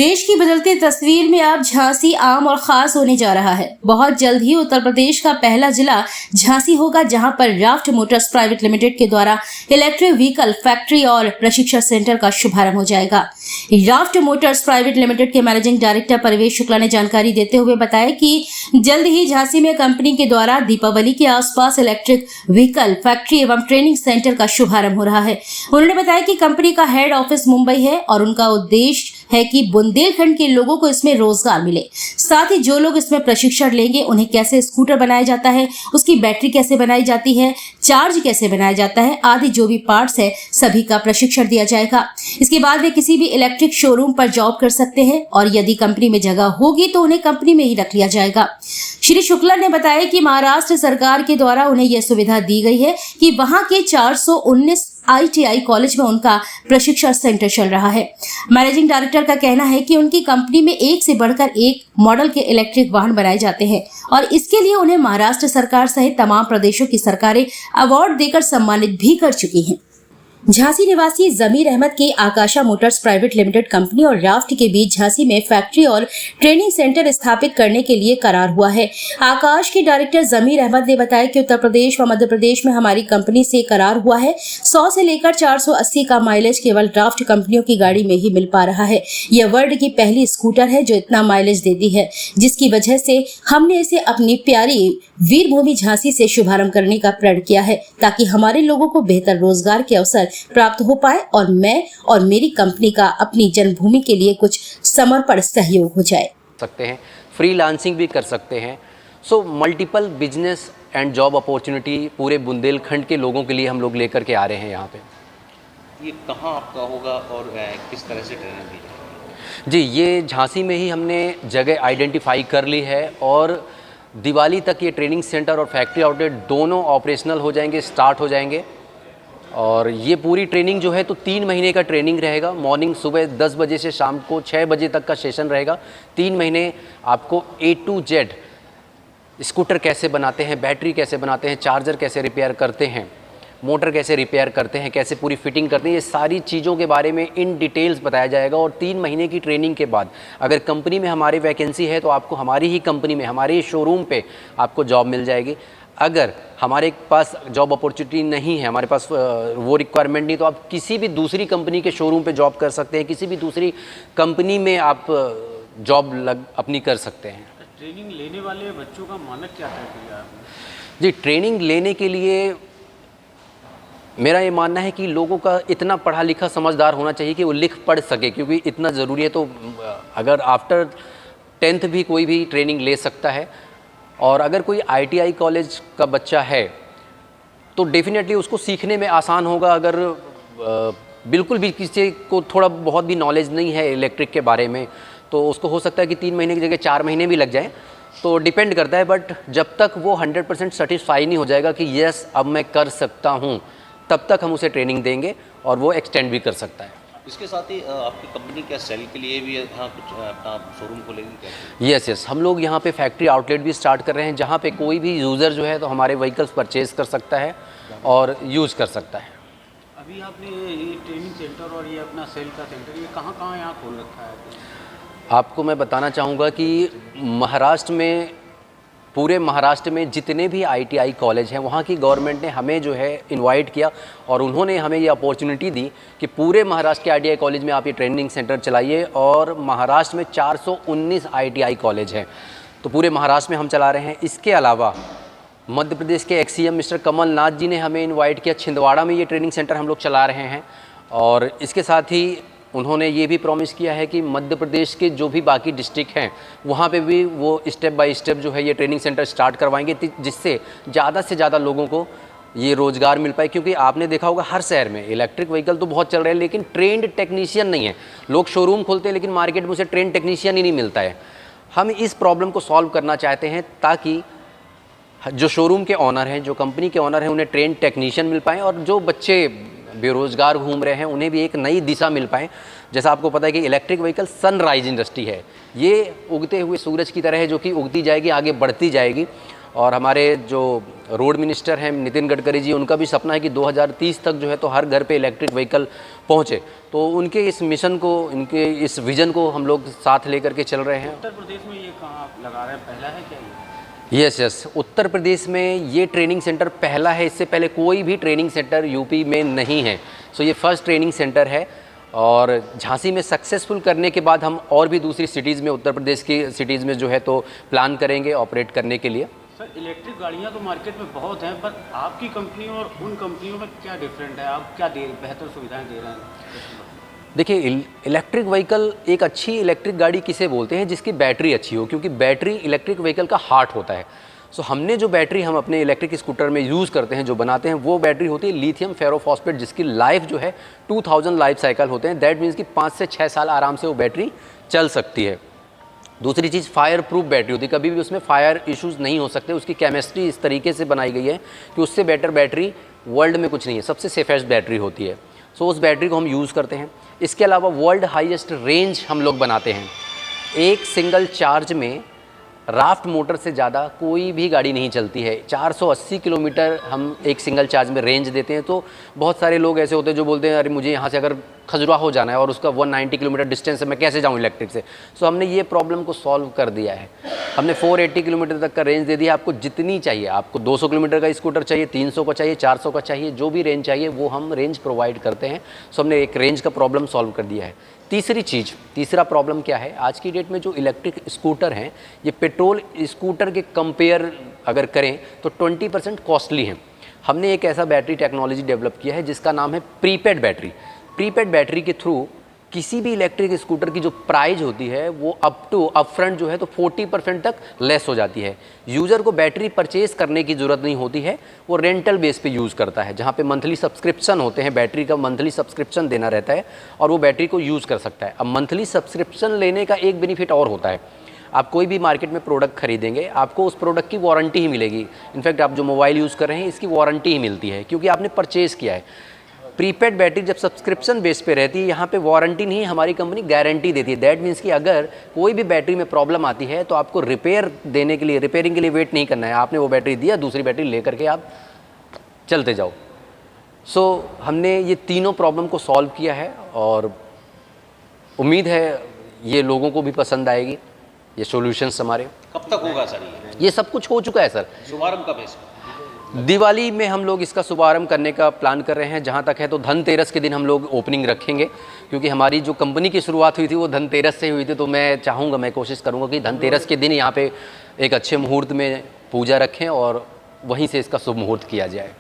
देश की बदलती तस्वीर में अब झांसी आम और खास होने जा रहा है। बहुत जल्द ही उत्तर प्रदेश का पहला जिला झांसी होगा, जहां पर राफ्ट मोटर्स प्राइवेट लिमिटेड के द्वारा इलेक्ट्रिक व्हीकल फैक्ट्री और प्रशिक्षण सेंटर का शुभारंभ हो जाएगा। राफ्ट मोटर्स प्राइवेट लिमिटेड के मैनेजिंग डायरेक्टर परिवेश शुक्ला ने जानकारी देते हुए बताया कि जल्द ही झांसी में कंपनी के द्वारा दीपावली के आसपास इलेक्ट्रिक व्हीकल फैक्ट्री एवं ट्रेनिंग सेंटर का शुभारंभ हो रहा है। उन्होंने बताया कि कंपनी का हेड ऑफिस मुंबई है और उनका उद्देश्य है कि बुंदेलखंड के लोगों को इसमें रोजगार मिले। साथ ही जो लोग इसमें प्रशिक्षण लेंगे उन्हें कैसे स्कूटर बनाया जाता है, उसकी बैटरी कैसे बनाई जाती है, चार्ज कैसे बनाया जाता है आदि जो भी पार्ट्स है सभी का प्रशिक्षण दिया जाएगा। इसके बाद वे किसी भी इलेक्ट्रिक शोरूम पर जॉब कर सकते हैं और यदि कंपनी में जगह होगी तो उन्हें कंपनी में ही रख लिया जाएगा। श्री शुक्ला ने बताया कि महाराष्ट्र सरकार के द्वारा उन्हें यह सुविधा दी गई है कि वहां के 419 ITI कॉलेज में उनका प्रशिक्षण सेंटर चल रहा है। मैनेजिंग डायरेक्टर का कहना है कि उनकी कंपनी में एक से बढ़कर एक मॉडल के इलेक्ट्रिक वाहन बनाए जाते हैं और इसके लिए उन्हें महाराष्ट्र सरकार सहित तमाम प्रदेशों की सरकारें अवार्ड देकर सम्मानित भी कर चुकी हैं। झांसी निवासी जमीर अहमद की आकाशा मोटर्स प्राइवेट लिमिटेड कंपनी और राफ्ट के बीच झांसी में फैक्ट्री और ट्रेनिंग सेंटर स्थापित करने के लिए करार हुआ है। आकाश के डायरेक्टर जमीर अहमद ने बताया कि उत्तर प्रदेश व मध्य प्रदेश में हमारी कंपनी से करार हुआ है। 100 से लेकर 480 का माइलेज केवल राफ्ट कंपनियों की गाड़ी में ही मिल पा रहा है। यह वर्ल्ड की पहली स्कूटर है जो इतना माइलेज देती है, जिसकी वजह से हमने इसे अपनी प्यारी वीरभूमि झांसी से शुभारंभ करने का प्रण किया है, ताकि हमारे लोगों को बेहतर रोजगार के अवसर प्राप्त हो पाए और मैं और मेरी कंपनी का अपनी जन्मभूमि के लिए कुछ समर्पण सहयोग हो जाए। सकते हैं, फ्रीलांसिंग भी कर सकते हैं। So multiple business and job opportunity पूरे बुंदेलखंड के लोगों के लिए हम लोग लेकर के आ रहे हैं यहाँ पे। ये कहाँ आपका होगा और किस तरह से ट्रेनिंग दी जाएगी? जी, ये झांसी में ही हमने जगह आइडेंटिफाई कर ली है और दिवाली तक ये ट्रेनिंग सेंटर और फैक्ट्री आउटलेट दोनों ऑपरेशनल हो जाएंगे, स्टार्ट हो जाएंगे। और ये पूरी ट्रेनिंग जो है तो 3 महीने का ट्रेनिंग रहेगा। मॉर्निंग सुबह 10 बजे से शाम को 6 बजे तक का सेशन रहेगा। 3 महीने आपको A to Z स्कूटर कैसे बनाते हैं, बैटरी कैसे बनाते हैं, चार्जर कैसे रिपेयर करते हैं, मोटर कैसे रिपेयर करते हैं, कैसे पूरी फिटिंग करते हैं, ये सारी चीज़ों के बारे में इन डिटेल्स बताया जाएगा। और 3 महीने की ट्रेनिंग के बाद अगर कंपनी में हमारी वैकेंसी है तो आपको हमारी ही कंपनी में, हमारे ही शोरूम पे आपको जॉब मिल जाएगी। अगर हमारे पास जॉब अपॉर्चुनिटी नहीं है, हमारे पास वो रिक्वायरमेंट नहीं, तो आप किसी भी दूसरी कंपनी के शोरूम पे जॉब कर सकते हैं, किसी भी दूसरी कंपनी में आप जॉब अपनी कर सकते हैं। ट्रेनिंग लेने वाले बच्चों का मानक क्या तय किया आपने? जी, ट्रेनिंग लेने के लिए मेरा ये मानना है कि लोगों का इतना पढ़ा लिखा समझदार होना चाहिए कि वो लिख पढ़ सके, क्योंकि इतना ज़रूरी है। तो अगर आफ्टर 10th भी कोई भी ट्रेनिंग ले सकता है। और अगर कोई ITI कॉलेज का बच्चा है तो डेफिनेटली उसको सीखने में आसान होगा। अगर बिल्कुल भी किसी को थोड़ा बहुत भी नॉलेज नहीं है इलेक्ट्रिक के बारे में तो उसको हो सकता है कि 3 महीने की जगह 4 महीने भी लग जाए, तो डिपेंड करता है। बट जब तक वो 100% सेटिस्फाई नहीं हो जाएगा कि यस अब मैं कर सकता हूँ, तब तक हम उसे ट्रेनिंग देंगे और वो एक्सटेंड भी कर सकता है। इसके साथ ही आपकी कंपनी क्या सेल के लिए भी यहाँ कुछ अपना शोरूम खोलेगी क्या? यस, हम लोग यहाँ पे फैक्ट्री आउटलेट भी स्टार्ट कर रहे हैं, जहाँ पे कोई भी यूज़र जो है तो हमारे व्हीकल्स परचेज़ कर सकता है और यूज़ कर सकता है। अभी आपने ये ट्रेनिंग सेंटर और ये अपना सेल का सेंटर ये कहाँ यहाँ खोल रखा है? आपको मैं बताना चाहूँगा कि महाराष्ट्र में, पूरे महाराष्ट्र में जितने भी ITI कॉलेज हैं वहाँ की गवर्नमेंट ने हमें जो है इनवाइट किया और उन्होंने हमें ये अपॉर्चुनिटी दी कि पूरे महाराष्ट्र के ITI कॉलेज में आप ये ट्रेनिंग सेंटर चलाइए। और महाराष्ट्र में 419 ITI कॉलेज हैं, तो पूरे महाराष्ट्र में हम चला रहे हैं। इसके अलावा मध्य प्रदेश के XCM मिस्टर कमलनाथ जी ने हमें इन्वाइट किया, छिंदवाड़ा में ये ट्रेनिंग सेंटर हम लोग चला रहे हैं। और इसके साथ ही उन्होंने ये भी प्रॉमिस किया है कि मध्य प्रदेश के जो भी बाकी डिस्ट्रिक्ट हैं वहाँ पे भी वो स्टेप बाय स्टेप जो है ये ट्रेनिंग सेंटर स्टार्ट करवाएंगे, जिससे ज़्यादा से ज़्यादा लोगों को ये रोज़गार मिल पाए। क्योंकि आपने देखा होगा हर शहर में इलेक्ट्रिक व्हीकल तो बहुत चल रहे हैं लेकिन ट्रेंड टेक्नीशियन नहीं है। लोग शोरूम खोलते हैं लेकिन मार्केट में उसे ट्रेंड टेक्नीशियन ही नहीं मिलता है। हम इस प्रॉब्लम को सॉल्व करना चाहते हैं ताकि जो शोरूम के ऑनर हैं, जो कंपनी के ऑनर हैं, उन्हें ट्रेंड टेक्नीशियन मिल पाएँ और जो बच्चे बेरोज़गार घूम रहे हैं उन्हें भी एक नई दिशा मिल पाए। जैसा आपको पता है कि इलेक्ट्रिक व्हीकल सनराइज इंडस्ट्री है, ये उगते हुए सूरज की तरह है जो कि उगती जाएगी, आगे बढ़ती जाएगी। और हमारे जो रोड मिनिस्टर हैं नितिन गडकरी जी, उनका भी सपना है कि 2030 तक जो है तो हर घर पे इलेक्ट्रिक व्हीकल पहुँचे। तो उनके इस मिशन को, इनके इस विज़न को हम लोग साथ लेकर के चल रहे हैं। उत्तर प्रदेश में ये कहाँ आप लगा रहे हैं, पहला है क्या ये? यस, उत्तर प्रदेश में ये ट्रेनिंग सेंटर पहला है। इससे पहले कोई भी ट्रेनिंग सेंटर यूपी में नहीं है। सो ये फर्स्ट ट्रेनिंग सेंटर है और झांसी में सक्सेसफुल करने के बाद हम और भी दूसरी सिटीज़ में, उत्तर प्रदेश की सिटीज़ में जो है तो प्लान करेंगे ऑपरेट करने के लिए। सर, इलेक्ट्रिक गाड़ियाँ तो मार्केट में बहुत हैं, पर आपकी कंपनी और उन कंपनियों में क्या डिफरेंट है? आप क्या बेहतर सुविधाएँ दे रहे हैं? देखिए, इलेक्ट्रिक व्हीकल, एक अच्छी इलेक्ट्रिक गाड़ी किसे बोलते हैं? जिसकी बैटरी अच्छी हो, क्योंकि बैटरी इलेक्ट्रिक व्हीकल का हार्ट होता है। सो हमने जो बैटरी हम अपने इलेक्ट्रिक स्कूटर में यूज़ करते हैं, जो बनाते हैं, वो बैटरी होती है लिथियम फेरोफॉस्फेट, जिसकी लाइफ जो है 2000 लाइफ साइकिल होते हैं। दैट मीन्स कि 5 से 6 साल आराम से वो बैटरी चल सकती है। दूसरी चीज़, फायर प्रूफ बैटरी होती है। कभी भी उसमें फायर इश्यूज़ नहीं हो सकते। उसकी केमिस्ट्री इस तरीके से बनाई गई है कि उससे बेटर बैटरी वर्ल्ड में कुछ नहीं है, सबसे सेफेस्ट बैटरी होती है। सो उस बैटरी को हम यूज़ करते हैं। इसके अलावा वर्ल्ड हाईएस्ट रेंज हम लोग बनाते हैं। एक सिंगल चार्ज में राफ्ट मोटर से ज़्यादा कोई भी गाड़ी नहीं चलती है। 480 किलोमीटर हम एक सिंगल चार्ज में रेंज देते हैं। तो बहुत सारे लोग ऐसे होते हैं जो बोलते हैं अरे मुझे यहाँ से अगर खजुराहो जाना है और उसका 190 किलोमीटर डिस्टेंस है, मैं कैसे जाऊँ इलेक्ट्रिक से। सो हमने ये प्रॉब्लम को सॉल्व कर दिया है। हमने 480 किलोमीटर तक का रेंज दे दिया। आपको जितनी चाहिए, आपको 200 किलोमीटर का स्कूटर चाहिए, 300 का चाहिए, 400 का चाहिए, जो भी रेंज चाहिए वो हम रेंज प्रोवाइड करते हैं। सो हमने एक रेंज का प्रॉब्लम सॉल्व कर दिया है। तीसरा प्रॉब्लम क्या है? आज की डेट में जो इलेक्ट्रिक स्कूटर हैं, ये पेट्रोल स्कूटर के कंपेयर अगर करें तो 20% कॉस्टली हैं। हमने एक ऐसा बैटरी टेक्नोलॉजी डेवलप किया है जिसका नाम है प्रीपेड बैटरी। प्रीपेड बैटरी के थ्रू किसी भी इलेक्ट्रिक स्कूटर की जो प्राइस होती है वो अपफ्रंट जो है तो 40% तक लेस हो जाती है। यूज़र को बैटरी परचेज करने की ज़रूरत नहीं होती है, वो रेंटल बेस पे यूज़ करता है, जहाँ पे मंथली सब्सक्रिप्शन होते हैं। बैटरी का मंथली सब्सक्रिप्शन देना रहता है और वो बैटरी को यूज़ कर सकता है। अब मंथली सब्सक्रिप्शन लेने का एक बेनिफिट और होता है। आप कोई भी मार्केट में प्रोडक्ट खरीदेंगे, आपको उस प्रोडक्ट की वारंटी ही मिलेगी। इनफैक्ट आप जो मोबाइल यूज़ कर रहे हैं, इसकी वारंटी ही मिलती है क्योंकि आपने परचेज़ किया है। प्रीपेड बैटरी जब सब्सक्रिप्शन बेस पे रहती है, यहाँ पे वारंटी नहीं, हमारी कंपनी गारंटी देती है। दैट मीन्स कि अगर कोई भी बैटरी में प्रॉब्लम आती है तो आपको रिपेयरिंग के लिए वेट नहीं करना है। आपने वो बैटरी दिया, दूसरी बैटरी लेकर के आप चलते जाओ। सो हमने ये तीनों प्रॉब्लम को सॉल्व किया है और उम्मीद है ये लोगों को भी पसंद आएगी, ये सॉल्यूशंस हमारे। कब तक होगा सर ये सब कुछ हो चुका है सर। शुभारंभ कब है इसका? दिवाली में हम लोग इसका शुभारंभ करने का प्लान कर रहे हैं। जहाँ तक है तो धनतेरस के दिन हम लोग ओपनिंग रखेंगे, क्योंकि हमारी जो कंपनी की शुरुआत हुई थी वो धनतेरस से हुई थी। तो मैं कोशिश करूँगा कि धनतेरस के दिन यहाँ पे एक अच्छे मुहूर्त में पूजा रखें और वहीं से इसका शुभ मुहूर्त किया जाए।